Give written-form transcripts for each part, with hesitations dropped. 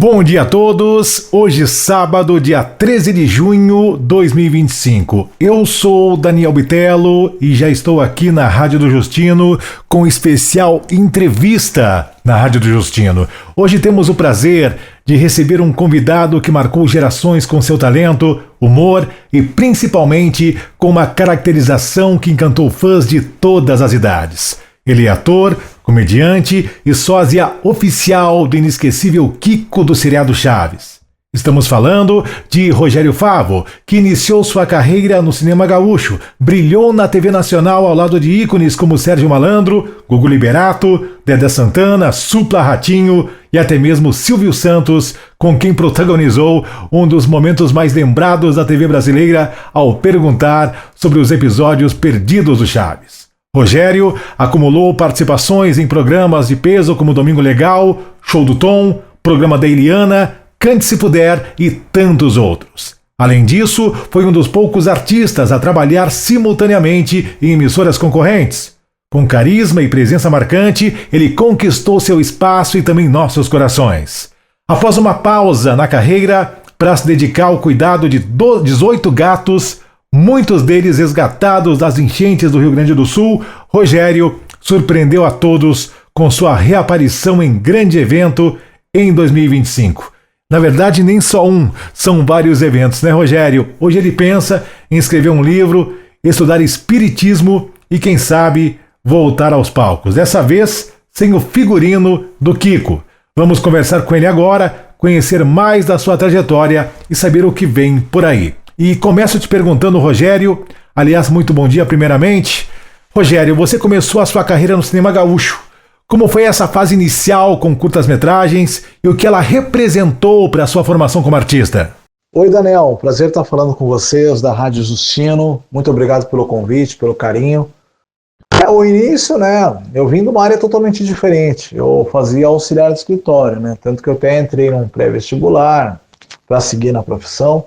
Bom dia a todos, hoje sábado, dia 13 de junho de 2025. Eu sou Daniel Bitelo e já estou aqui na Rádio do Justino com especial entrevista na Rádio do Justino. Hoje temos o prazer de receber um convidado que marcou gerações com seu talento, humor e principalmente com uma caracterização que encantou fãs de todas as idades. Ele é ator, comediante e sósia oficial do inesquecível Kiko do seriado Chaves. Estamos falando de Rogério Favo, que iniciou sua carreira no cinema gaúcho, brilhou na TV Nacional ao lado de ícones como Sérgio Malandro, Gugu Liberato, Dedé Santana, Supla Ratinho e até mesmo Silvio Santos, com quem protagonizou um dos momentos mais lembrados da TV brasileira ao perguntar sobre os episódios perdidos do Chaves. Rogério acumulou participações em programas de peso como Domingo Legal, Show do Tom, Programa da Eliana, Cante Se Puder e tantos outros. Além disso, foi um dos poucos artistas a trabalhar simultaneamente em emissoras concorrentes. Com carisma e presença marcante, ele conquistou seu espaço e também nossos corações. Após uma pausa na carreira para se dedicar ao cuidado de 18 gatos, muitos deles resgatados das enchentes do Rio Grande do Sul, Rogério surpreendeu a todos com sua reaparição em grande evento em 2025. Na verdade, nem só um, são vários eventos, né, Rogério? Hoje ele pensa em escrever um livro, estudar espiritismo e, quem sabe, voltar aos palcos. Dessa vez, sem o figurino do Kiko. Vamos conversar com ele agora, conhecer mais da sua trajetória e saber o que vem por aí. E começo te perguntando, Rogério, aliás, muito bom dia primeiramente. Rogério, você começou a sua carreira no cinema gaúcho. Como foi essa fase inicial com curtas-metragens e o que ela representou para a sua formação como artista? Oi, Daniel, prazer estar falando com vocês da Rádio Justino. Muito obrigado pelo convite, pelo carinho. O início, né, eu vim de uma área totalmente diferente. Eu fazia auxiliar de escritório, né, tanto que eu até entrei num pré-vestibular para seguir na profissão.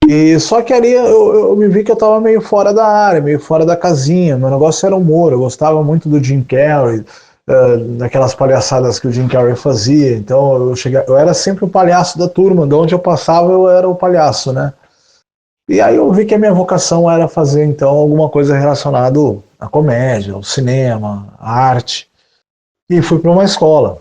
E só que ali eu me vi que eu estava meio fora da área, meio fora da casinha. Meu negócio era humor, eu gostava muito do Jim Carrey, daquelas palhaçadas que o Jim Carrey fazia. Então eu era sempre o palhaço da turma, de onde eu passava eu era o palhaço, né? E aí eu vi que a minha vocação era fazer então alguma coisa relacionada à comédia, ao cinema, à arte. E fui para uma escola.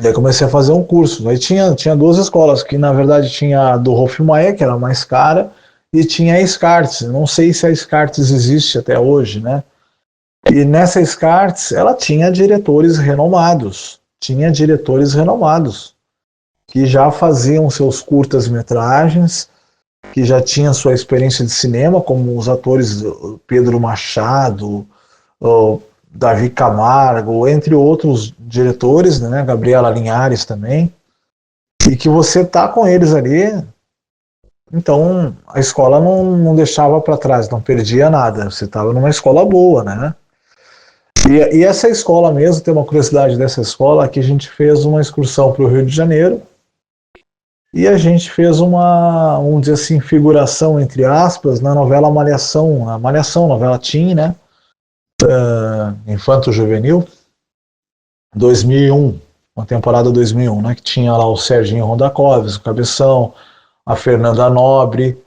E aí comecei a fazer um curso. Aí tinha duas escolas, que na verdade tinha a do Rolf Maia, que era mais cara, e tinha a Scarts. Não sei se a Scarts existe até hoje, né? E nessa Scarts, ela tinha diretores renomados. Que já faziam seus curtas-metragens, que já tinham sua experiência de cinema, como os atores Pedro Machado, Davi Camargo, entre outros diretores, né, Gabriela Linhares também, e que você tá com eles ali, então a escola não deixava para trás, não perdia nada, você estava numa escola boa, né? E essa escola mesmo, tem uma curiosidade dessa escola, que a gente fez uma excursão para o Rio de Janeiro, e a gente fez uma, vamos dizer assim, figuração, entre aspas, na novela Malhação, a Malhação, novela Teen, né? Infanto Juvenil 2001, uma temporada 2001, né, que tinha lá o Serginho Rondacoves, o Cabeção, a Fernanda Nobre,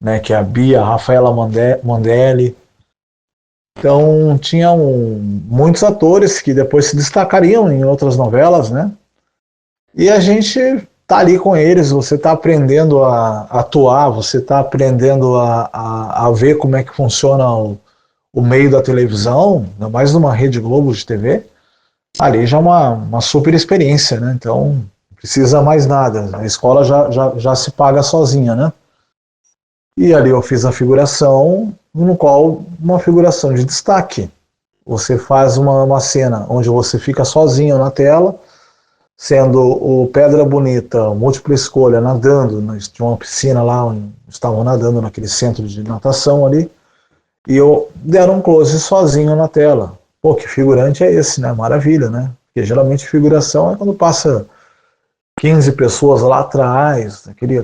né, que é a Bia, a Rafaela Mandelli. Então tinham muitos atores que depois se destacariam em outras novelas, né, e a gente tá ali com eles, você tá aprendendo a atuar, você tá aprendendo a ver como é que funciona o meio da televisão, ainda mais numa Rede Globo de TV, ali já é uma super experiência, né? Então, não precisa mais nada. A escola já se paga sozinha, né? E ali eu fiz a figuração, no qual uma figuração de destaque. Você faz uma cena onde você fica sozinho na tela, sendo o Pedra Bonita, múltipla escolha, nadando, tinha uma piscina lá, onde estavam nadando naquele centro de natação ali, e eu deram um close sozinho na tela. Pô, que figurante é esse, né? Maravilha, né? Porque geralmente figuração é quando passa 15 pessoas lá atrás, aquele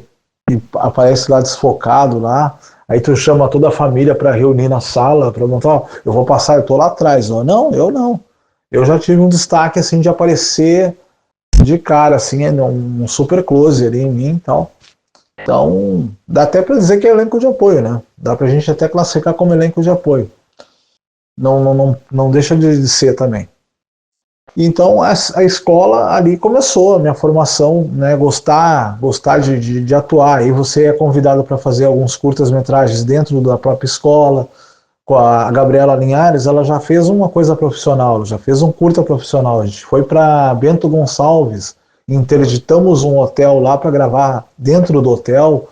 que aparece lá desfocado lá, aí tu chama toda a família para reunir na sala, para montar, ó, eu vou passar, eu tô lá atrás, ó. Não, eu não. Eu já tive um destaque assim de aparecer de cara, assim, um super close ali em mim e tal. Então, dá até para dizer que é elenco de apoio, né? Dá pra gente até classificar como elenco de apoio. Não deixa de ser também. Então, a escola ali começou a minha formação, né? Gostar de atuar. Aí você é convidado para fazer alguns curtas-metragens dentro da própria escola. Com a Gabriela Linhares, ela já fez uma coisa profissional, já fez um curta profissional. A gente foi para Bento Gonçalves, interditamos um hotel lá para gravar dentro do hotel,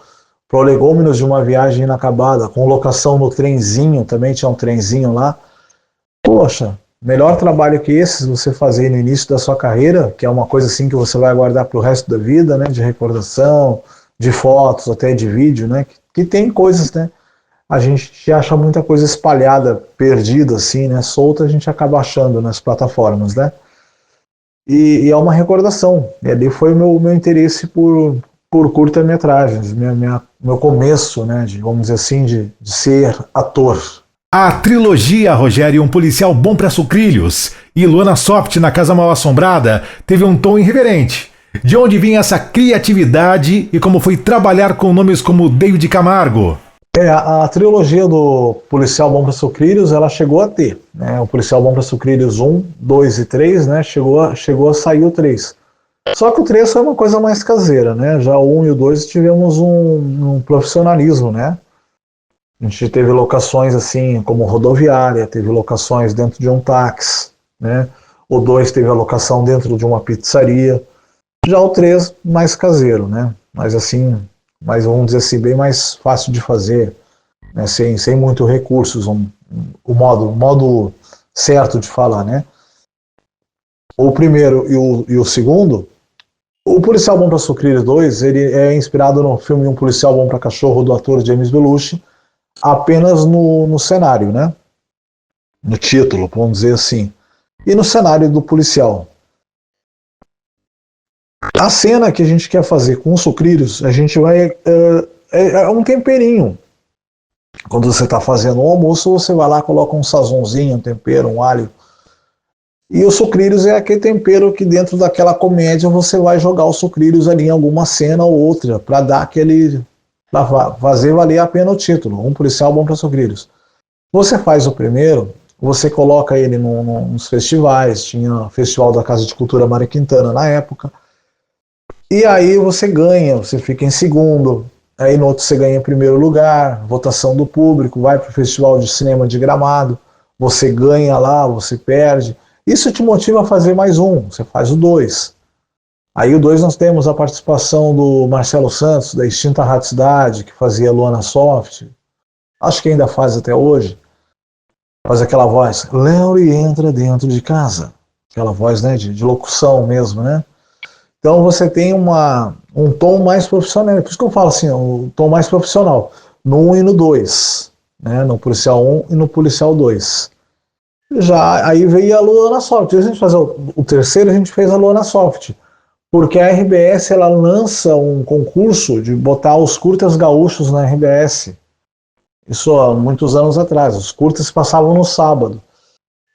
prolegômenos de uma viagem inacabada, com locação no trenzinho, também tinha um trenzinho lá. Poxa, melhor trabalho que esse você fazer no início da sua carreira, que é uma coisa assim que você vai guardar para o resto da vida, né, de recordação, de fotos, até de vídeo, né, que tem coisas, né, a gente acha muita coisa espalhada, perdida assim, né, solta, a gente acaba achando nas plataformas, né, e é uma recordação, e ali foi o meu interesse por curta-metragens, meu começo, né, vamos dizer assim, de ser ator. A trilogia Rogério, um policial bom para sucrilhos, e Luana Soft na Casa Mal Assombrada teve um tom irreverente. De onde vinha essa criatividade e como foi trabalhar com nomes como David Camargo? A trilogia do Policial Bom para Sucrilhos, ela chegou a ter, né? O Policial Bom para Sucrilhos 1, 2 e 3, né? Chegou a sair o 3. Só que o 3 foi uma coisa mais caseira, né? Já o 1 e o 2 tivemos um profissionalismo, né? A gente teve locações assim como rodoviária, teve locações dentro de um táxi, né? O 2 teve a locação dentro de uma pizzaria. Já o 3 mais caseiro, né? Mas assim, vamos dizer assim, bem mais fácil de fazer, né? Sem muito recursos, o modo certo de falar, né? O primeiro e o segundo, o Policial Bom para Sucrilhos 2, ele é inspirado no filme Um Policial Bom para Cachorro, do ator James Belushi, apenas no cenário, né? No título, vamos dizer assim. E no cenário do policial. A cena que a gente quer fazer com os sucrilhos, a gente vai... É um temperinho. Quando você está fazendo um almoço, você vai lá, coloca um sazonzinho, um tempero, um alho. E os sucrilhos é aquele tempero que dentro daquela comédia você vai jogar os sucrilhos ali em alguma cena ou outra, para dar aquele... para fazer valer a pena o título, Um Policial Bom para Sucrilhos. Você faz o primeiro, você coloca ele nos festivais, tinha o Festival da Casa de Cultura Mário Quintana na época, e aí você ganha, você fica em segundo, aí no outro você ganha em primeiro lugar, votação do público, vai para o Festival de Cinema de Gramado, você ganha lá, você perde, isso te motiva a fazer mais um, você faz o 2. Aí o 2 nós temos a participação do Marcelo Santos, da extinta Rádio Cidade, que fazia Luana Soft, acho que ainda faz até hoje, faz aquela voz, Léo entra dentro de casa, aquela voz, né, de locução mesmo, né? Então você tem um tom mais profissional, por isso que eu falo assim, um tom mais profissional, no 1 e no 2, né, no Policial 1 e no Policial 2. Já aí veio a Luana Soft, a gente fazer o terceiro, a gente fez a Luana Soft, porque a RBS ela lança um concurso de botar os curtas gaúchos na RBS. Isso há muitos anos atrás. Os curtas passavam no sábado.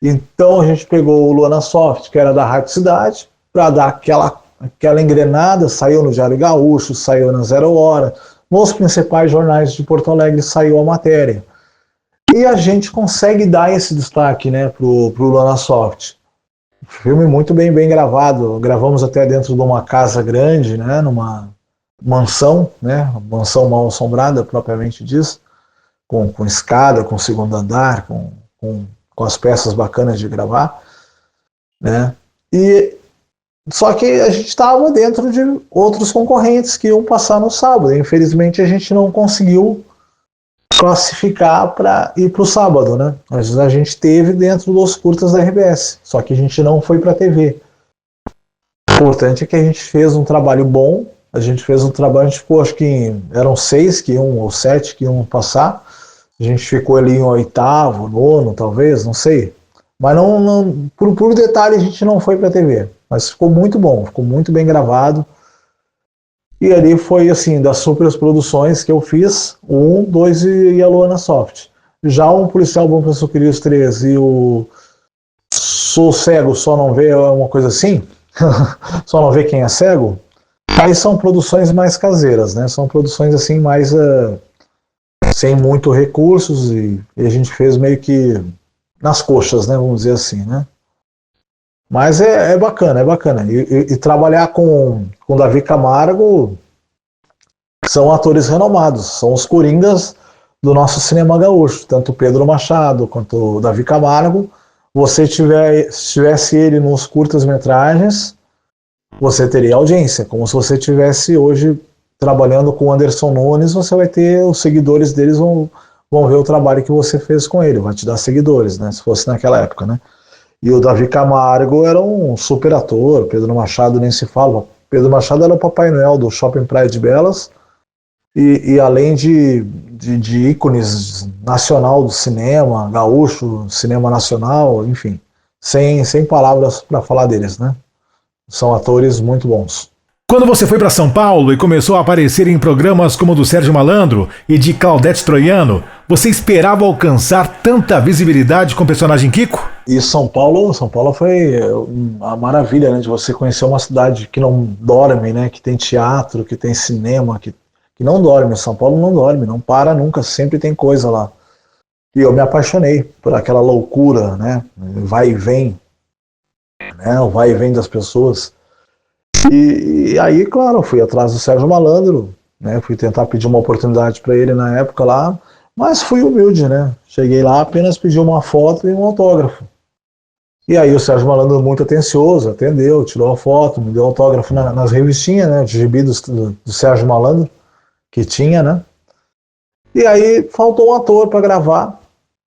Então a gente pegou o Luana Soft, que era da Rádio Cidade, para dar aquela engrenada, saiu no Diário Gaúcho, saiu na Zero Hora, nos principais jornais de Porto Alegre saiu a matéria. E a gente consegue dar esse destaque, né, pro Luana Soft. Filme muito bem gravado, gravamos até dentro de uma casa grande, né, numa mansão, né, mansão mal assombrada, propriamente diz, com escada, com segundo andar, com as peças bacanas de gravar, né, e só que a gente estava dentro de outros concorrentes que iam passar no sábado, e infelizmente a gente não conseguiu classificar para ir para o sábado, né? Mas a gente teve dentro dos curtas da RBS, só que a gente não foi para a TV. O importante é que a gente fez um trabalho bom, a gente fez um trabalho, tipo, acho que eram 6 que iam, ou 7 que iam passar, a gente ficou ali em 8º, 9º, talvez, não sei. Mas por detalhe a gente não foi para a TV, mas ficou muito bom, ficou muito bem gravado. E ali foi, assim, das super produções que eu fiz, o 1, 2 e a Luana Soft. Já um Policial Bom para Sucrilhos 3 e o Sou Cego, Só Não Vê, é uma coisa assim, Só não vê quem é cego. Aí são produções mais caseiras, né? São produções assim mais sem muito recursos e a gente fez meio que nas coxas, né? Vamos dizer assim, né? Mas é bacana, é bacana. E trabalhar com Davi Camargo, são atores renomados, são os coringas do nosso cinema gaúcho, tanto o Pedro Machado quanto o Davi Camargo. Se tivesse ele nos curtas-metragens, você teria audiência, como se você tivesse hoje trabalhando com o Anderson Nunes, você vai ter os seguidores deles vão ver o trabalho que você fez com ele, vai te dar seguidores, né? Se fosse naquela época, né? E o Davi Camargo era um super ator, Pedro Machado nem se fala. Pedro Machado era o Papai Noel do Shopping Praia de Belas, e além de ícones nacional do cinema, gaúcho, cinema nacional, enfim, sem palavras para falar deles, né? São atores muito bons. Quando você foi para São Paulo e começou a aparecer em programas como o do Sérgio Malandro e de Claudete Troiano, você esperava alcançar tanta visibilidade com o personagem Kiko? E São Paulo foi a maravilha, né, de você conhecer uma cidade que não dorme, né, que tem teatro, que tem cinema, que não dorme. São Paulo não dorme, não para nunca, sempre tem coisa lá. E eu me apaixonei por aquela loucura, né, vai e vem, né, o vai e vem das pessoas. E aí, claro, eu fui atrás do Sérgio Malandro, né, fui tentar pedir uma oportunidade para ele na época lá, mas fui humilde, né, cheguei lá, apenas pedi uma foto e um autógrafo. E aí o Sérgio Malandro, muito atencioso, atendeu, tirou a foto, me deu autógrafo nas revistinhas, né, de gibi do Sérgio Malandro, que tinha, né. E aí faltou um ator para gravar,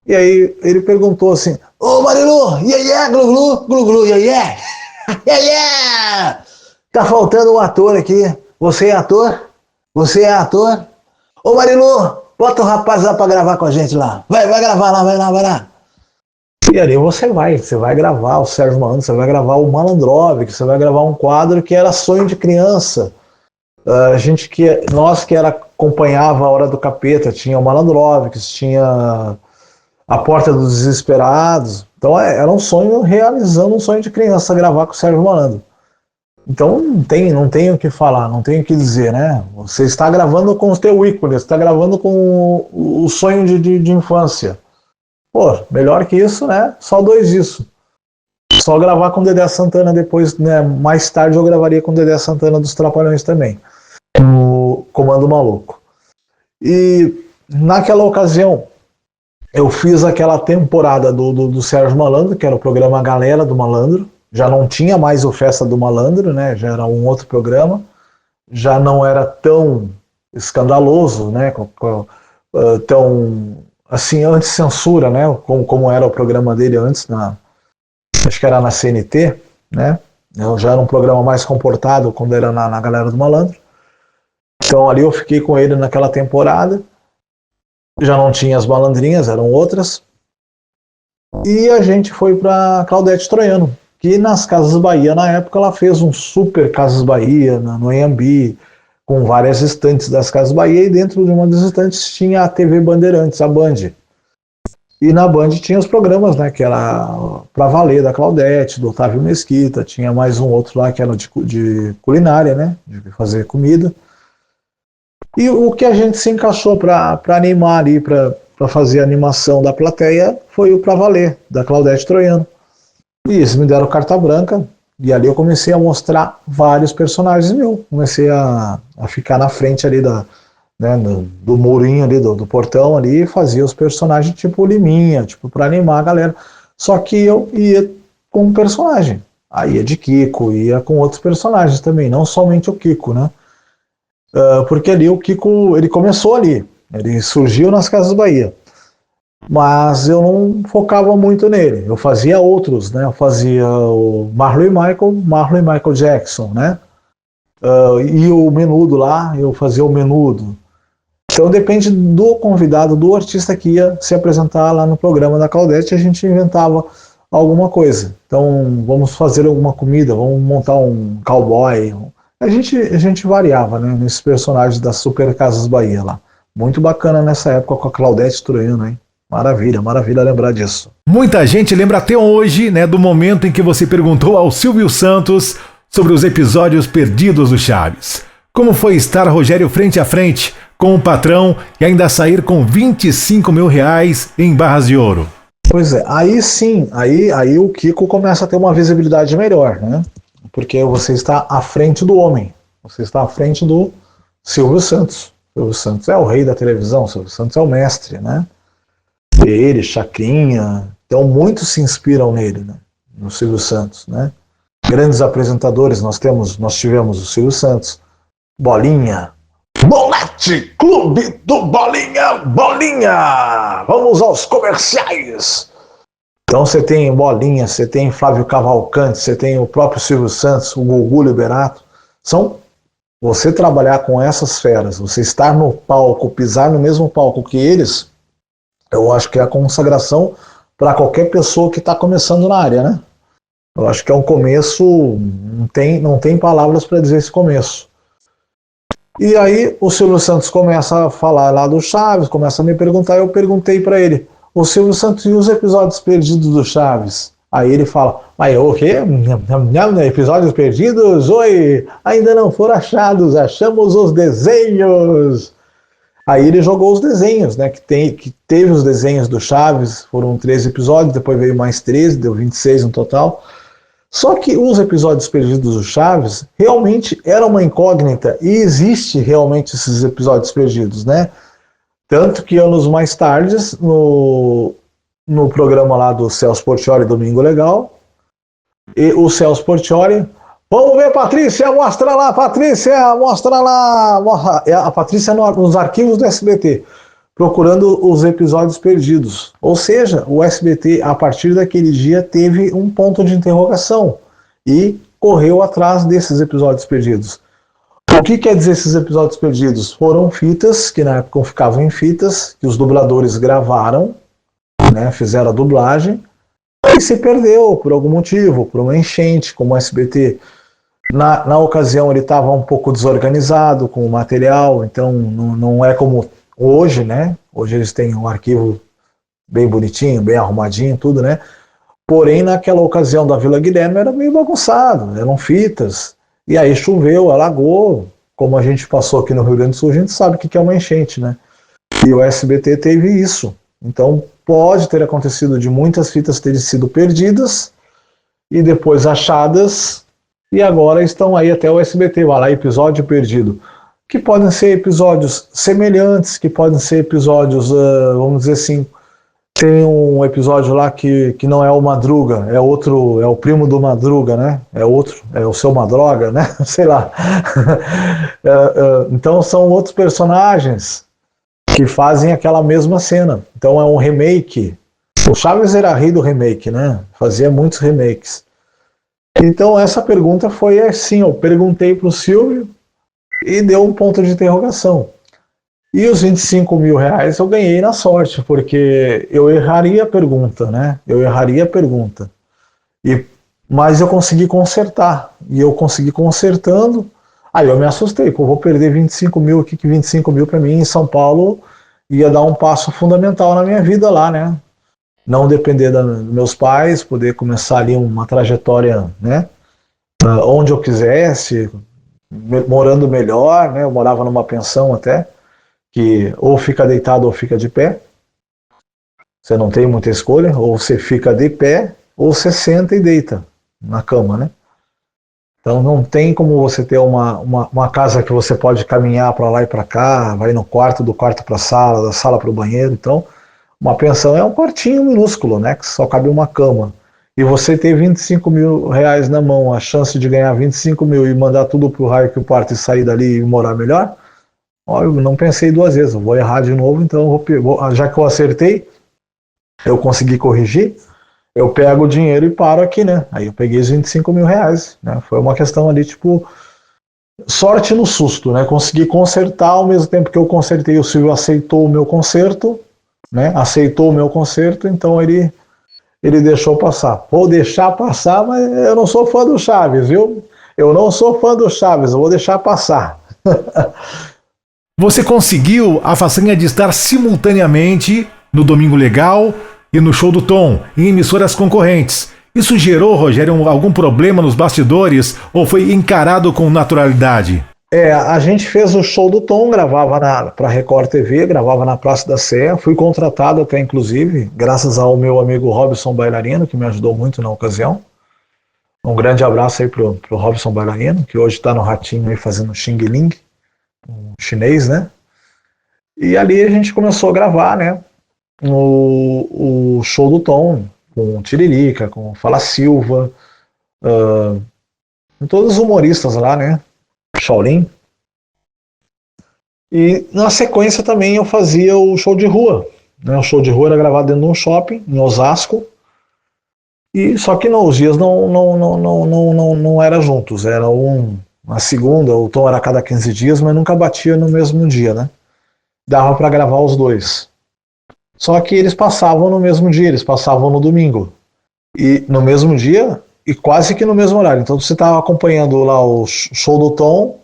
e aí ele perguntou assim, ô Marilu, iê, glu, glu, glu, iê, iê, tá faltando um ator aqui, você é ator? Você é ator? Ô Marilu, bota o rapaz lá para gravar com a gente lá, vai gravar lá, vai lá. E ali você vai gravar o Sérgio Malandro, você vai gravar o Malandrovic, você vai gravar um quadro que era sonho de criança. Nós que acompanhava a Hora do Capeta, tinha o Malandrovic, tinha a Porta dos Desesperados. Então era um sonho, realizando um sonho de criança, gravar com o Sérgio Malandro. Então não tem o que falar, não tem o que dizer, né? Você está gravando com o teu ícone, você está gravando com o sonho de infância. Pô, melhor que isso, né? Só dois disso. Só gravar com o Dedé Santana depois, né? Mais tarde eu gravaria com o Dedé Santana dos Trapalhões também, no Comando Maluco. E naquela ocasião, eu fiz aquela temporada do Sérgio Malandro, que era o programa Galera do Malandro. Já não tinha mais o Festa do Malandro, né? Já era um outro programa. Já não era tão escandaloso, né? Tão assim, anti-censura, né? Como era o programa dele antes, acho que era na CNT, né? Já era um programa mais comportado quando era na Galera do Malandro. Então ali eu fiquei com ele naquela temporada. Já não tinha as malandrinhas, eram outras. E a gente foi para Claudete Troiano, que nas Casas Bahia, na época, ela fez um super Casas Bahia, no Anhembi, com várias estantes das Casas Bahia, e dentro de uma das estantes tinha a TV Bandeirantes, a Band. E na Band tinha os programas, né, que era Pra Valer, da Claudete, do Otávio Mesquita, tinha mais um outro lá que era de culinária, né, de fazer comida. E o que a gente se encaixou para animar ali, para fazer a animação da plateia, foi o Pra Valer, da Claudete Troiano. E eles me deram carta branca, e ali eu comecei a mostrar vários personagens meus. Comecei a ficar na frente ali do murinho ali, do portão ali, e fazia os personagens tipo Liminha, tipo para animar a galera. Só que eu ia com um personagem. Aí ia de Kiko, ia com outros personagens também, não somente o Kiko, né? Porque ali o Kiko, ele começou ali, ele surgiu nas Casas Bahia. Mas eu não focava muito nele, eu fazia outros, né? Eu fazia o Marlon e Michael Jackson, né? E o Menudo lá, eu fazia o Menudo. Então depende do convidado, do artista que ia se apresentar lá no programa da Claudete, a gente inventava alguma coisa. Então vamos fazer alguma comida, vamos montar um cowboy. A gente variava, né? Nesses personagens das Super Casas Bahia lá. Muito bacana nessa época com a Claudete Troiano, hein? Maravilha, maravilha lembrar disso. Muita gente lembra até hoje, né, do momento em que você perguntou ao Silvio Santos sobre os episódios perdidos do Chaves. Como foi estar Rogério frente a frente com o patrão e ainda sair com R$25 mil em barras de ouro? Pois é, aí sim, aí o Kiko começa a ter uma visibilidade melhor, né? Porque você está à frente do homem, você está à frente do Silvio Santos. Silvio Santos é o rei da televisão, Silvio Santos é o mestre, né? Ele, Chacrinha, então muitos se inspiram nele, né? No Silvio Santos, né? Grandes apresentadores, nós tivemos o Silvio Santos, Bolinha, Bolete, Clube do Bolinha, Bolinha! Vamos aos comerciais! Então você tem Bolinha, você tem Flávio Cavalcante, você tem o próprio Silvio Santos, o Gugu Liberato. Você trabalhar com essas feras, você estar no palco, pisar no mesmo palco que eles, eu acho que é a consagração para qualquer pessoa que está começando na área, né? Eu acho que é um começo, não tem palavras para dizer esse começo. E aí o Silvio Santos começa a falar lá do Chaves, começa a me perguntar, eu perguntei para ele, o Silvio Santos e os episódios perdidos do Chaves? Aí ele fala, mas o quê? Episódios perdidos? Oi, ainda não foram achados, achamos os desenhos. Aí ele jogou os desenhos, né, que teve os desenhos do Chaves, foram 13 episódios, depois veio mais 13, deu 26 no total. Só que os episódios perdidos do Chaves realmente era uma incógnita e existe realmente esses episódios perdidos, né? Tanto que anos mais tarde, no programa lá do Celso Portiolli, Domingo Legal, e o Celso Portiolli, vamos ver, Patrícia, mostra lá, Patrícia, mostra lá, a Patrícia nos arquivos do SBT, procurando os episódios perdidos. Ou seja, o SBT, a partir daquele dia, teve um ponto de interrogação e correu atrás desses episódios perdidos. O que quer dizer esses episódios perdidos? Foram fitas, que na época ficavam em fitas, que os dubladores gravaram, né, fizeram a dublagem, e se perdeu por algum motivo, por uma enchente, como o SBT. Na ocasião ele estava um pouco desorganizado com o material, então não é como hoje, né? Hoje eles têm um arquivo bem bonitinho, bem arrumadinho, tudo, né? Porém, naquela ocasião da Vila Guilherme era meio bagunçado, eram fitas, e aí choveu, alagou, como a gente passou aqui no Rio Grande do Sul, a gente sabe o que é uma enchente, né? E o SBT teve isso. Então, pode ter acontecido de muitas fitas terem sido perdidas e depois achadas, e agora estão aí até o SBT, vai lá, episódio perdido. Que podem ser episódios semelhantes, que podem ser episódios, vamos dizer assim, tem um episódio lá que não é o Madruga, é outro, é o primo do Madruga, né? É outro, é o seu Madroga, né? Sei lá. Então são outros personagens que fazem aquela mesma cena. Então é um remake. O Chaves era rei do remake, né? Fazia muitos remakes. Então essa pergunta foi assim, eu perguntei para o Silvio e deu um ponto de interrogação. E os R$25 mil eu ganhei na sorte, porque eu erraria a pergunta, né? Eu erraria a pergunta. Mas eu consegui consertar. E eu consegui consertando. Aí eu me assustei, eu vou perder 25 mil aqui, que 25 mil para mim em São Paulo ia dar um passo fundamental na minha vida lá, né? Não depender dos meus pais, poder começar ali uma trajetória, né? Onde eu quisesse, morando melhor, né? Eu morava numa pensão até, que ou fica deitado ou fica de pé. Você não tem muita escolha, ou você fica de pé, ou você senta e deita na cama, né? Então não tem como você ter uma casa que você pode caminhar para lá e para cá, vai no quarto, do quarto para a sala, da sala para o banheiro. Então uma pensão é um quartinho minúsculo, né? Que só cabe uma cama. E você ter 25 mil na mão, a chance de ganhar 25 mil e mandar tudo pro raio que o parto e sair dali e morar melhor, ó, eu não pensei duas vezes, eu vou errar de novo, então já que eu acertei, eu consegui corrigir, eu pego o dinheiro e paro aqui, né? Aí eu peguei os 25 mil, né? Foi uma questão ali, tipo, sorte no susto, né? Consegui consertar ao mesmo tempo que eu consertei, o Silvio aceitou o meu conserto, né? Aceitou o meu conserto, então ele deixou passar. Vou deixar passar, mas eu não sou fã do Chaves, viu? Eu não sou fã do Chaves, eu vou deixar passar. Você conseguiu a façanha de estar simultaneamente no Domingo Legal e no Show do Tom, em emissoras concorrentes. Isso gerou, Rogério, algum problema nos bastidores ou foi encarado com naturalidade? A gente fez o show do Tom, gravava para Record TV, gravava na Praça da Sé. Fui contratado até, inclusive, graças ao meu amigo Robson Bailarino, que me ajudou muito na ocasião. Um grande abraço aí pro Robson Bailarino, que hoje está no Ratinho aí fazendo Xing Ling, um chinês, né? E ali a gente começou a gravar, né? O show do Tom, com Tiririca, com Fala Silva, com todos os humoristas lá, né? Shaolin. E na sequência também eu fazia o show de rua, né? O show de rua era gravado dentro de um shopping em Osasco, e só que os dias não era juntos, era uma segunda, o Tom era a cada 15 dias, mas nunca batia no mesmo dia, né? Dava para gravar os dois. Só que eles passavam no mesmo dia, eles passavam no domingo, e no mesmo dia e quase que no mesmo horário. Então você estava acompanhando lá o show do Tom,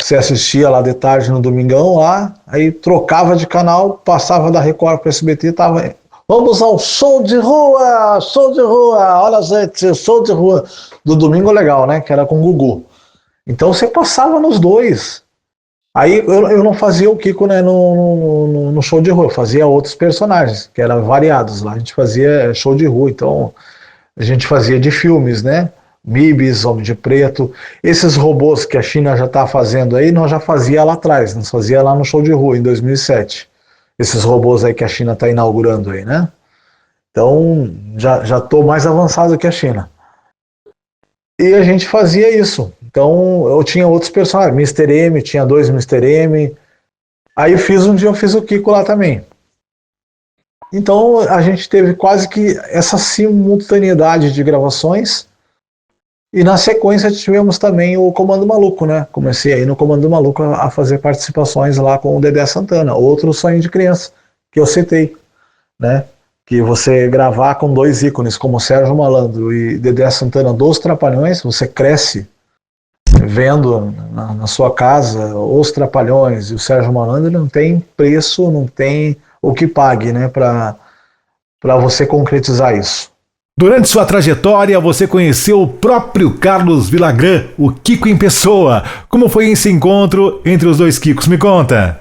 você assistia lá de tarde no domingão lá, aí trocava de canal, passava da Record para o SBT, tava, vamos ao show de rua, olha gente, show de rua do Domingo Legal, né, que era com o Gugu. Então você passava nos dois. Aí eu não fazia o Kiko, né, no show de rua, eu fazia outros personagens, que eram variados lá, a gente fazia show de rua, então a gente fazia de filmes, né, Mibis, Homem de Preto, esses robôs que a China já está fazendo aí, nós já fazia lá atrás, nós fazia lá no show de rua, em 2007, esses robôs aí que a China está inaugurando aí, né, então já estou mais avançado que a China. E a gente fazia isso. Então eu tinha outros personagens, Mr. M, tinha 2 Mr. M. Aí um dia eu fiz o Kiko lá também. Então a gente teve quase que essa simultaneidade de gravações. E na sequência tivemos também o Comando Maluco, né? Comecei aí no Comando Maluco a fazer participações lá com o Dedé Santana, outro sonho de criança que eu citei, né? Que você gravar com 2 ícones como Sérgio Malandro e Dedé Santana dos Trapalhões, você cresce vendo na sua casa os Trapalhões e o Sérgio Malandro, não tem preço, não tem o que pague, né, para você concretizar isso. Durante sua trajetória, você conheceu o próprio Carlos Villagrán, o Kiko em pessoa. Como foi esse encontro entre os dois Kikos? Me conta.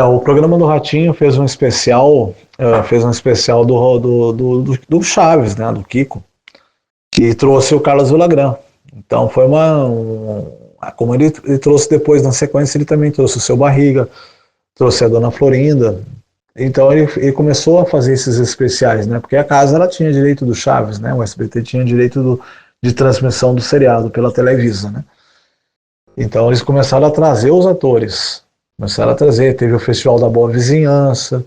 O programa do Ratinho fez um especial do Chaves, né, do Kiko, que trouxe o Carlos Villagrán. Então foi como ele trouxe depois, na sequência, ele também trouxe o Seu Barriga, trouxe a Dona Florinda. Então ele começou a fazer esses especiais, né, porque a casa ela tinha direito do Chaves, né, o SBT tinha direito de transmissão do seriado pela Televisa, né. Então eles começaram a trazer os atores. Começaram a trazer, teve o Festival da Boa Vizinhança,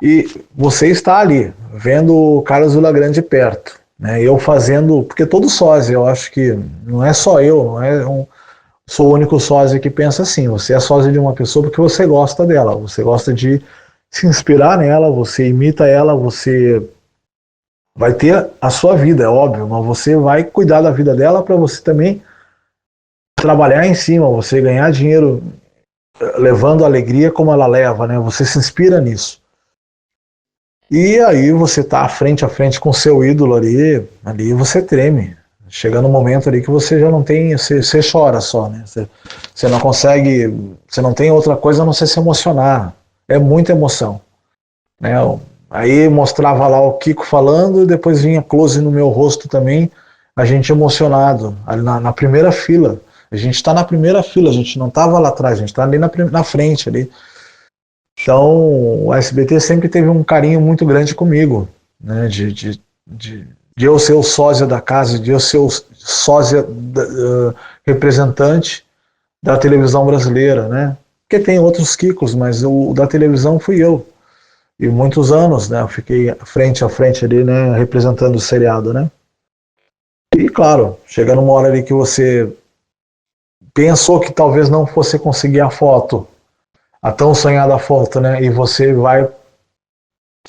e você está ali, vendo o Carlos Villagrán de perto, né? Eu fazendo, porque todo sósia, eu acho que não é só eu, sou o único sósia que pensa assim, você é sósia de uma pessoa porque você gosta dela, você gosta de se inspirar nela, você imita ela, você vai ter a sua vida, é óbvio, mas você vai cuidar da vida dela para você também trabalhar em cima, você ganhar dinheiro levando a alegria como ela leva, né? Você se inspira nisso. E aí você tá frente a frente com o seu ídolo ali você treme. Chega no momento ali que você já não tem, você chora só, né? Você não consegue, você não tem outra coisa a não ser se emocionar. É muita emoção, né? Aí mostrava lá o Kiko falando e depois vinha close no meu rosto também, a gente emocionado, ali na primeira fila. A gente está na primeira fila, a gente não estava lá atrás, a gente está ali na frente ali. Então o SBT sempre teve um carinho muito grande comigo, né? De eu ser o sósia da casa, de eu ser o sósia representante da televisão brasileira, né? Porque tem outros Kikos, mas o da televisão fui eu. E muitos anos, né? Eu fiquei frente a frente ali, né? Representando o seriado, né? E claro, chega numa hora ali que você pensou que talvez não fosse conseguir a foto, a tão sonhada foto, né? E você vai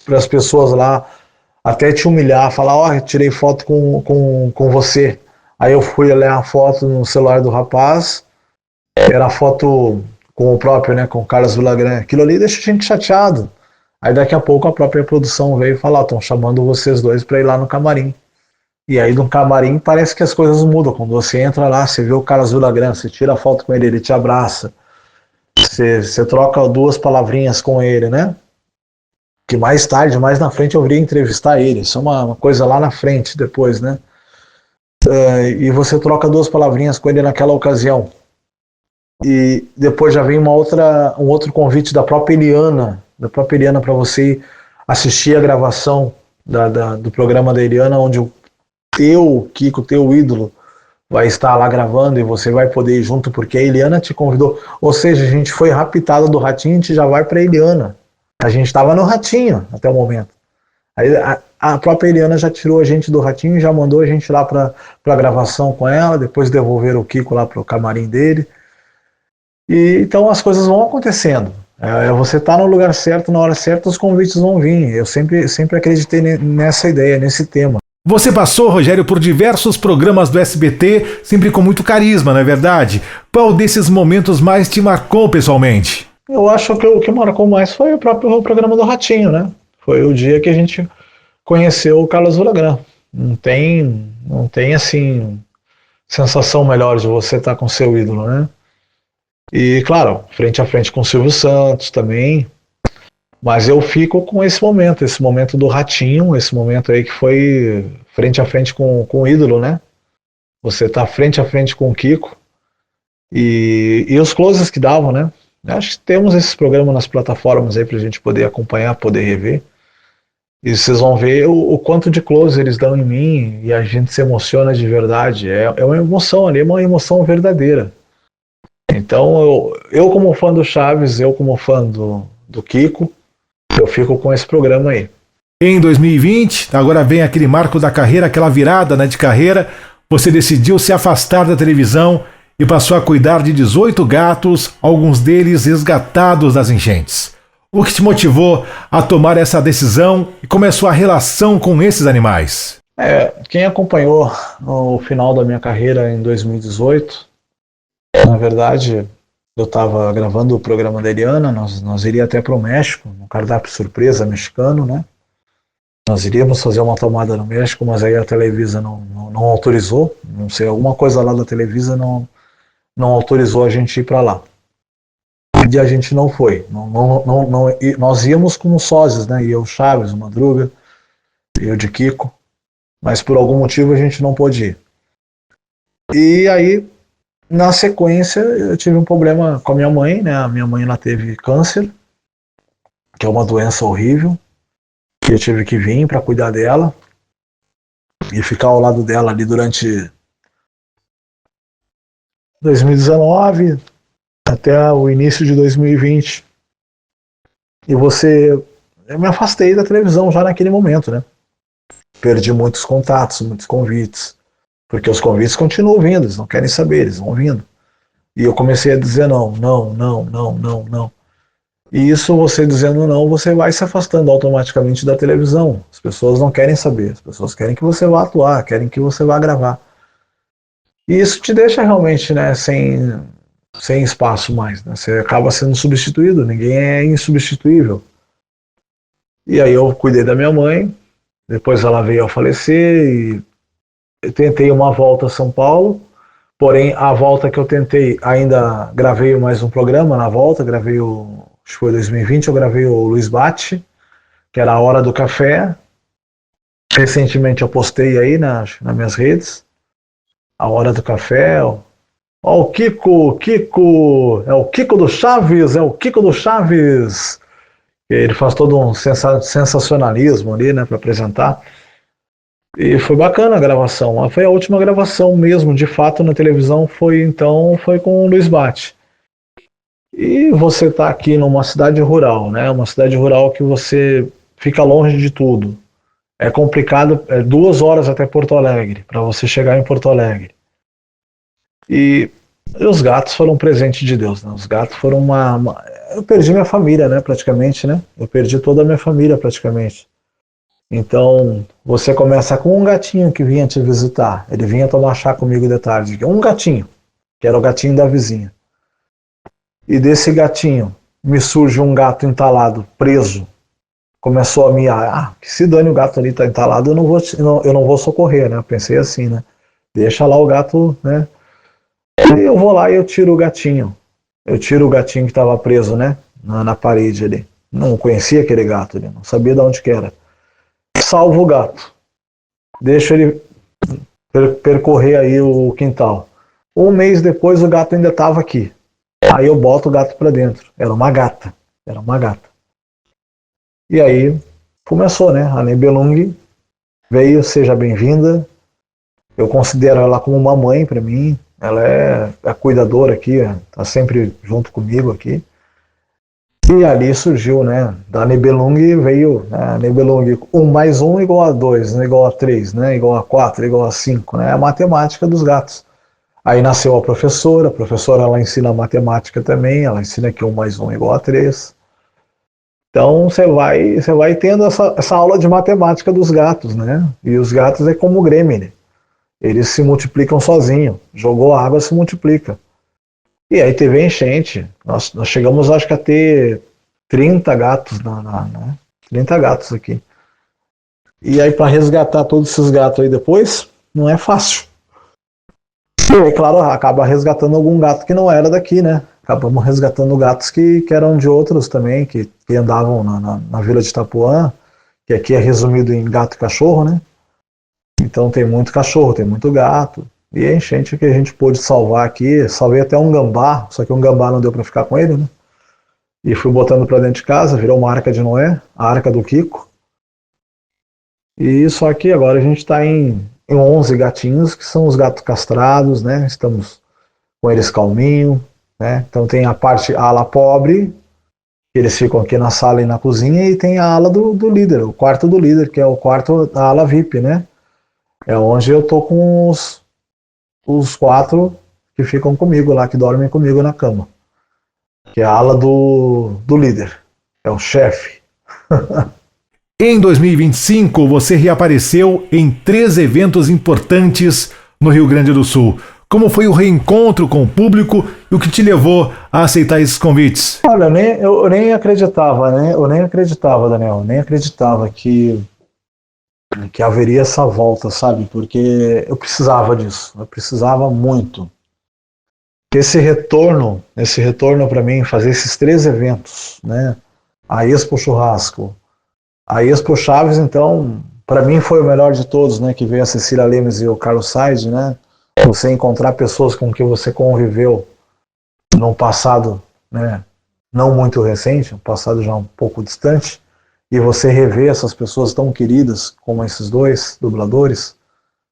para as pessoas lá até te humilhar, falar, ó, tirei foto com você. Aí eu fui olhar a foto no celular do rapaz, era a foto com o próprio, né? Com o Carlos Villagrán. Aquilo ali deixa a gente chateado. Aí daqui a pouco a própria produção veio falar, estão chamando vocês dois para ir lá no camarim. E aí no camarim parece que as coisas mudam. Quando você entra lá, você vê o Carlos Villagrán, você tira a foto com ele, ele te abraça. Você troca 2 palavrinhas com ele, né? Que mais tarde, mais na frente, eu iria entrevistar ele. Isso é uma coisa lá na frente, depois, né? E você troca 2 palavrinhas com ele naquela ocasião. E depois já vem um outro convite da própria Eliana para você assistir a gravação do programa da Eliana, onde o Kiko, teu ídolo, vai estar lá gravando e você vai poder ir junto, porque a Eliana te convidou. Ou seja, a gente foi raptado do Ratinho, a gente já vai para a Eliana. A gente estava no Ratinho até o momento. Aí a própria Eliana já tirou a gente do Ratinho e já mandou a gente lá para a gravação com ela, depois devolveram o Kiko lá para o camarim dele. E então as coisas vão acontecendo. Você tá no lugar certo, na hora certa, os convites vão vir. Eu sempre acreditei nessa ideia, nesse tema. Você passou, Rogério, por diversos programas do SBT, sempre com muito carisma, não é verdade? Qual desses momentos mais te marcou pessoalmente? Eu acho que o que marcou mais foi o próprio programa do Ratinho, né? Foi o dia que a gente conheceu o Carlos Villagrán. Não tem assim, sensação melhor de você estar com seu ídolo, né? E, claro, frente a frente com o Silvio Santos também. Mas eu fico com esse momento do Ratinho, esse momento aí que foi frente a frente com o ídolo, né? Você tá frente a frente com o Kiko. E os closes que davam, né? Acho que temos esses programas nas plataformas aí pra gente poder acompanhar, poder rever. E vocês vão ver o quanto de close eles dão em mim e a gente se emociona de verdade. É uma emoção ali, é uma emoção verdadeira. Então, eu como fã do Chaves, eu como fã do Kiko, eu fico com esse programa aí. Em 2020, agora vem aquele marco da carreira, aquela virada, né, de carreira, você decidiu se afastar da televisão e passou a cuidar de 18 gatos, alguns deles resgatados das enchentes. O que te motivou a tomar essa decisão e como é a sua relação com esses animais? Quem acompanhou o final da minha carreira em 2018, na verdade, eu estava gravando o programa da Eliana, nós iríamos até para o México, no cardápio surpresa mexicano, né? Nós iríamos fazer uma tomada no México, mas aí a Televisa não autorizou, não sei, alguma coisa lá da Televisa não autorizou a gente ir para lá. E a gente não foi. Nós íamos como sócios, né? Ia o Chaves, o Madruga, eu de Kiko, mas por algum motivo a gente não pôde ir. E aí, na sequência, eu tive um problema com a minha mãe, né? A minha mãe, ela teve câncer, que é uma doença horrível, e eu tive que vir para cuidar dela e ficar ao lado dela ali durante 2019 até o início de 2020. E eu me afastei da televisão já naquele momento, né? Perdi muitos contatos, muitos convites, porque os convites continuam vindo, eles não querem saber, eles vão vindo. E eu comecei a dizer não. E isso, você dizendo não, você vai se afastando automaticamente da televisão. As pessoas não querem saber, as pessoas querem que você vá atuar, querem que você vá gravar. E isso te deixa realmente, né, sem espaço mais, né? Você acaba sendo substituído, ninguém é insubstituível. E aí eu cuidei da minha mãe, depois ela veio a falecer e eu tentei uma volta a São Paulo, porém a volta que eu tentei, ainda gravei mais um programa na volta, acho que foi 2020, eu gravei o Luiz Bate, que era a Hora do Café. Recentemente eu postei aí nas minhas redes, a Hora do Café. Ó, o Kiko, é o Kiko do Chaves, ele faz todo um sensacionalismo ali, né, para apresentar. E foi bacana a gravação. Foi a última gravação mesmo, de fato, na televisão, foi com o Luiz Bate. E você tá aqui numa cidade rural, né? Uma cidade rural que você fica longe de tudo. É complicado, 2 horas até Porto Alegre, para você chegar em Porto Alegre. E os gatos foram um presente de Deus, né? Os gatos foram eu perdi minha família, né, praticamente, né? Eu perdi toda a minha família, praticamente. Então, você começa com um gatinho que vinha te visitar. Ele vinha tomar chá comigo de tarde. Um gatinho, que era o gatinho da vizinha. E desse gatinho me surge um gato entalado, preso, começou a me, que se dane, o gato ali tá entalado, eu não vou socorrer, né? Eu pensei assim, né? Deixa lá o gato, né? E eu vou lá e eu tiro o gatinho. Eu tiro o gatinho que estava preso, né? Na parede ali. Não conhecia aquele gato ali, não sabia de onde que era. Salvo o gato. Deixo ele percorrer aí o quintal. Um mês depois o gato ainda estava aqui. Aí eu boto o gato para dentro. Era uma gata. Era uma gata. E aí começou, né? A Nibelung veio, seja bem-vinda. Eu considero ela como uma mãe para mim. Ela é a cuidadora aqui, tá sempre junto comigo aqui. E ali surgiu, né? Da Nibelung veio, né, a Nibelung 1 mais 1 igual a 2, né, igual a 3, né, igual a 4, igual a 5, né? É a matemática dos gatos. Aí nasceu a professora ela ensina matemática também, ela ensina que 1 mais 1 igual a 3. Então você vai tendo essa aula de matemática dos gatos, né? E os gatos é como o Gremlin. Eles se multiplicam sozinhos. Jogou água, se multiplica. E aí teve enchente. Nós chegamos, acho que, a ter 30 gatos, 30 gatos aqui. E aí, para resgatar todos esses gatos aí depois, não é fácil. E aí, claro, acaba resgatando algum gato que não era daqui, né? Acabamos resgatando gatos que eram de outros também, que andavam na vila de Itapuã, que aqui é resumido em gato e cachorro, né? Então tem muito cachorro, tem muito gato. E a enchente que a gente pôde salvar aqui, salvei até um gambá, só que um gambá não deu para ficar com ele, né? E fui botando para dentro de casa, virou uma arca de Noé, a arca do Kiko. E só que agora a gente está em 11 gatinhos, que são os gatos castrados, né? Estamos com eles calminho, né? Então tem a ala pobre, que eles ficam aqui na sala e na cozinha, e tem a ala do líder, o quarto do líder, que é o quarto da ala VIP, né? É onde eu tô com os 4 que ficam comigo lá, que dormem comigo na cama. Que é a ala do líder. É o chefe. Em 2025, você reapareceu em 3 eventos importantes no Rio Grande do Sul. Como foi o reencontro com o público e o que te levou a aceitar esses convites? Olha, eu nem acreditava, né? Eu nem acreditava, Daniel. Eu nem acreditava que haveria essa volta, sabe? Porque eu precisava disso. Eu precisava muito. Esse retorno para mim, fazer esses 3 eventos, né? A Expo Churrasco, a Expo Chaves, então, para mim foi o melhor de todos, né? Que veio a Cecília Lemes e o Carlos Said, né? Você encontrar pessoas com quem você conviveu num passado, né? Não muito recente, um passado já um pouco distante, e você rever essas pessoas tão queridas como esses 2 dubladores,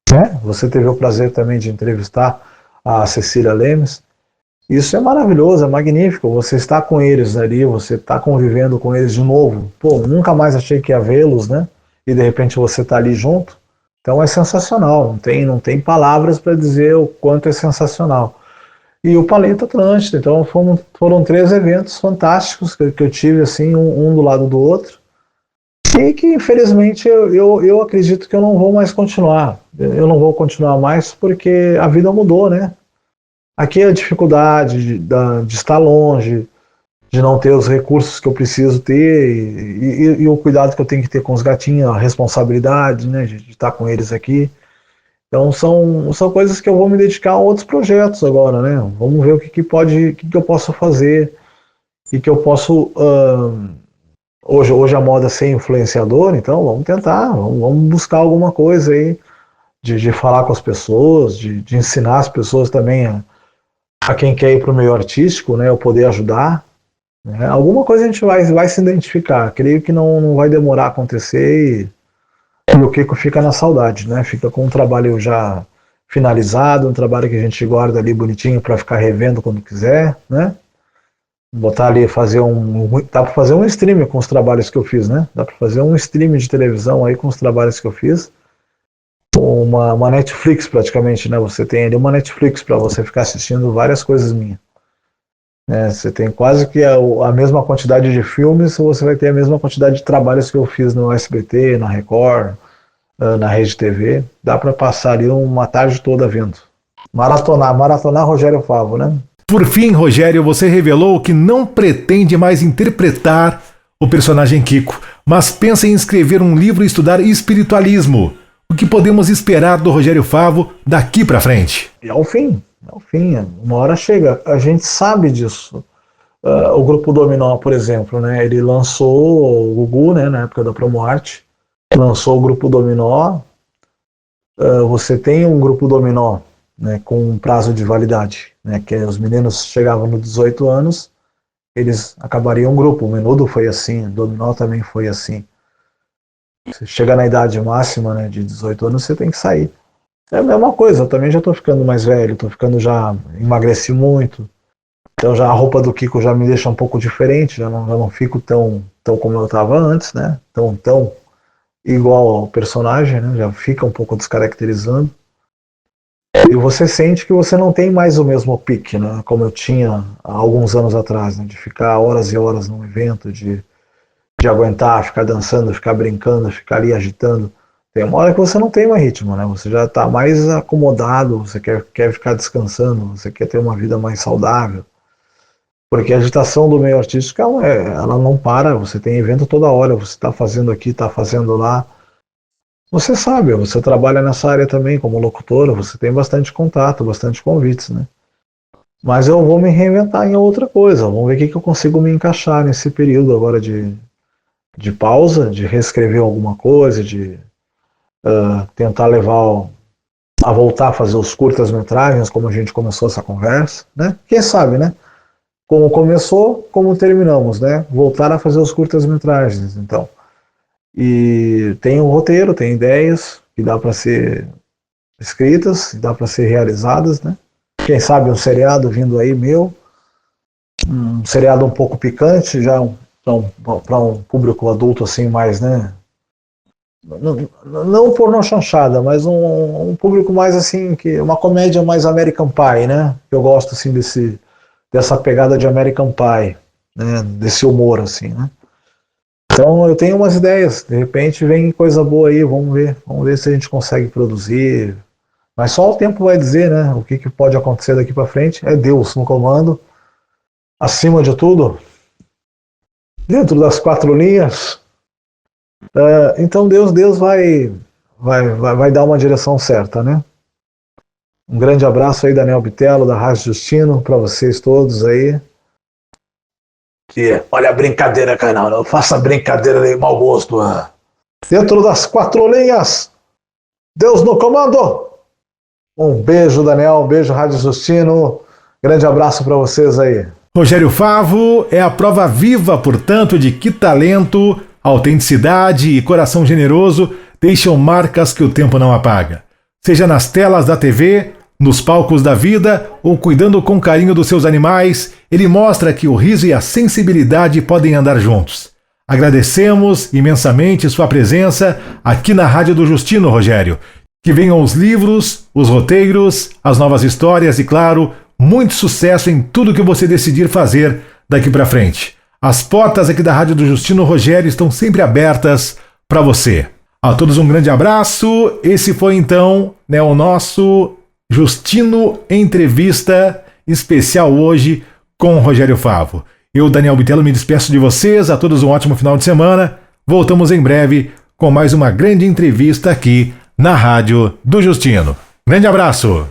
né? Você teve o prazer também de entrevistar a Cecília Lemes. Isso é maravilhoso, é magnífico. Você está com eles ali, você está convivendo com eles de novo. Pô, nunca mais achei que ia vê-los, né? E de repente você está ali junto. Então é sensacional. Não tem palavras para dizer o quanto é sensacional. E o Paleta Atlântida. Então foram 3 eventos fantásticos que eu tive, assim, um do lado do outro. E que, infelizmente, eu acredito que eu não vou mais continuar. Eu não vou continuar mais porque a vida mudou, né? Aqui é a dificuldade de estar longe, de não ter os recursos que eu preciso ter e o cuidado que eu tenho que ter com os gatinhos, a responsabilidade, né, de estar com eles aqui. Então são coisas que eu vou me dedicar a outros projetos agora, né? Vamos ver o que eu posso fazer, o que eu posso... Hoje a moda é ser influenciador, então vamos tentar, vamos buscar alguma coisa aí de falar com as pessoas, de ensinar as pessoas também a quem quer ir para o meio artístico, né, eu poder ajudar. Né? Alguma coisa a gente vai se identificar. Creio que não vai demorar a acontecer e o Kiko fica na saudade, né? Fica com um trabalho já finalizado, um trabalho que a gente guarda ali bonitinho para ficar revendo quando quiser, né? Botar ali, dá para fazer um stream com os trabalhos que eu fiz, né? Dá para fazer um stream de televisão aí com os trabalhos que eu fiz. Uma Netflix praticamente, né? Você tem ali uma Netflix para você ficar assistindo várias coisas minhas. Você tem quase que a mesma quantidade de filmes, você vai ter a mesma quantidade de trabalhos que eu fiz no SBT, na Record, na Rede TV. Dá para passar ali uma tarde toda vendo. Maratonar Rogério Favo, né? Por fim, Rogério, você revelou que não pretende mais interpretar o personagem Kiko, mas pensa em escrever um livro e estudar espiritualismo. O que podemos esperar do Rogério Favo daqui para frente? É o fim. Uma hora chega. A gente sabe disso. O Grupo Dominó, por exemplo, né, ele lançou o Gugu, né, na época da Promoarte, lançou o Grupo Dominó. Você tem um Grupo Dominó, né, com um prazo de validade, né, que os meninos chegavam nos 18 anos, eles acabariam um grupo. O Menudo foi assim, o Dominó também foi assim. Você chega na idade máxima, né, de 18 anos, você tem que sair. É a mesma coisa, eu também já estou ficando mais velho, emagreci muito. Então já a roupa do Kiko já me deixa um pouco diferente, já não fico tão como eu estava antes, né? Tão igual ao personagem, né? Já fica um pouco descaracterizando. E você sente que você não tem mais o mesmo pique, né? Como eu tinha há alguns anos atrás, né? De ficar horas e horas num evento, de aguentar, ficar dançando, ficar brincando, ficar ali agitando. Tem uma hora que você não tem mais ritmo, né? Você já está mais acomodado, você quer ficar descansando, você quer ter uma vida mais saudável. Porque a agitação do meio artístico, ela não para, você tem evento toda hora, você está fazendo aqui, está fazendo lá. Você sabe, você trabalha nessa área também como locutora, você tem bastante contato, bastante convites, né? Mas eu vou me reinventar em outra coisa, vamos ver o que eu consigo me encaixar nesse período agora de pausa, de reescrever alguma coisa, de tentar levar a voltar a fazer os curtas-metragens, como a gente começou essa conversa, né? Quem sabe, né? Como começou, como terminamos, né? Voltar a fazer os curtas-metragens, então. E tem um roteiro, tem ideias que dá para ser escritas, dá para ser realizadas, né? Quem sabe um seriado vindo aí meu, um seriado um pouco picante, já para um público adulto assim mais, né? Não pornô chanchada, mas um público mais assim, que uma comédia mais American Pie, né? Eu gosto assim dessa pegada de American Pie, né? Desse humor assim, né? Então eu tenho umas ideias, de repente vem coisa boa aí, vamos ver se a gente consegue produzir. Mas só o tempo vai dizer, né? O que pode acontecer daqui para frente. É Deus no comando, acima de tudo, dentro das 4 linhas. Então Deus vai dar uma direção certa, né? Um grande abraço aí, Daniel Bitelo, da Rádio Justino, para vocês todos aí. Que, olha a brincadeira, canal, não faça brincadeira de mau gosto. Dentro das 4 linhas, Deus no comando. Um beijo, Daniel, um beijo, Rádio Justino. Grande abraço para vocês aí. Rogério Favo é a prova viva, portanto, de que talento, autenticidade e coração generoso deixam marcas que o tempo não apaga. Seja nas telas da TV, nos palcos da vida ou cuidando com carinho dos seus animais, ele mostra que o riso e a sensibilidade podem andar juntos. Agradecemos imensamente sua presença aqui na Rádio do Justino, Rogério. Que venham os livros, os roteiros, as novas histórias e, claro, muito sucesso em tudo que você decidir fazer daqui para frente. As portas aqui da Rádio do Justino, Rogério, estão sempre abertas para você. A todos um grande abraço. Esse foi então, o nosso Justino Entrevista especial hoje com o Rogério Favo. Eu, Daniel Bitelo, me despeço de vocês. A todos um ótimo final de semana. Voltamos em breve com mais uma grande entrevista aqui na Rádio do Justino. Grande abraço!